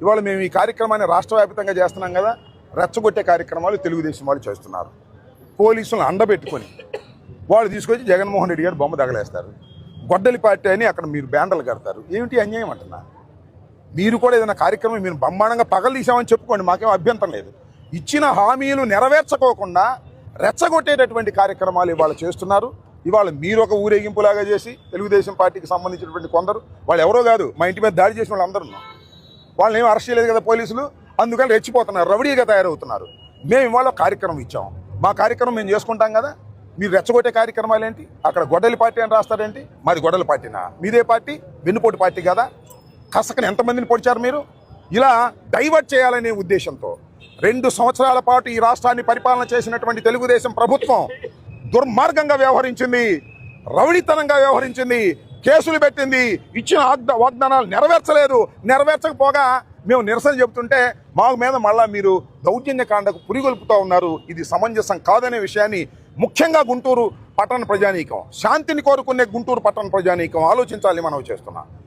ఇవాళ మేము ఈ కార్యక్రమాన్ని రాష్ట్ర వ్యాప్తంగా చేస్తున్నాం కదా, రెచ్చగొట్టే కార్యక్రమాలు తెలుగుదేశం వాళ్ళు చేస్తున్నారు. పోలీసులను అండబెట్టుకొని వాళ్ళు తీసుకొచ్చి జగన్మోహన్ రెడ్డి గారు బొమ్మ తగలేస్తారు. గొడ్డలి పార్టీ అని అక్కడ మీరు బ్యానర్లు కడతారు. ఏమిటి అన్యాయం అంటున్నా? మీరు కూడా ఏదైనా కార్యక్రమం మీరు బ్రహ్మాండంగా పగలదీసామని చెప్పుకోండి, మాకేం అభ్యంతరం లేదు. ఇచ్చిన హామీలు నెరవేర్చకోకుండా రెచ్చగొట్టేటటువంటి కార్యక్రమాలు ఇవాళ చేస్తున్నారు. ఇవాళ మీరు ఒక ఊరేగింపులాగా చేసి తెలుగుదేశం పార్టీకి సంబంధించినటువంటి కొందరు, వాళ్ళు ఎవరో కాదు, మా ఇంటి మీద దాడి చేసిన వాళ్ళందరూ, వాళ్ళని ఏం అరెస్ట్ చేయలేదు కదా పోలీసులు, అందుకని రెచ్చిపోతున్నారు, రౌడీగా తయారవుతున్నారు. మేము ఇవాళ కార్యక్రమం ఇచ్చాం, మా కార్యక్రమం మేము చేసుకుంటాం కదా. మీరు రెచ్చగొట్టే కార్యక్రమాలు ఏంటి? అక్కడ గొడ్డలి పార్టీ అని రాస్తారేంటి? మాది గొడ్డలి పార్టీనా? మీదే పార్టీ, వెన్నుపోటు పార్టీ కదా. కసకని ఎంతమందిని పొడిచారు మీరు? ఇలా డైవర్ట్ చేయాలనే ఉద్దేశంతో 2 సంవత్సరాల పాటు ఈ రాష్ట్రాన్ని పరిపాలన చేసినటువంటి తెలుగుదేశం ప్రభుత్వం దుర్మార్గంగా వ్యవహరించింది, రౌడీతనంగా వ్యవహరించింది, కేసులు పెట్టింది, ఇచ్చిన వాగ్దానాలు నెరవేర్చలేదు. నెరవేర్చకపోగా మేము నిరసన చెబుతుంటే మా మీద మళ్ళా మీరు దౌర్జన్యకాండకు పురిగొల్పుతూ ఉన్నారు. ఇది సమంజసం కాదనే విషయాన్ని ముఖ్యంగా గుంటూరు పట్టణ ప్రజానీకం, శాంతిని కోరుకునే గుంటూరు పట్టణ ప్రజానీకం ఆలోచించాలి మనం చేస్తున్నాం.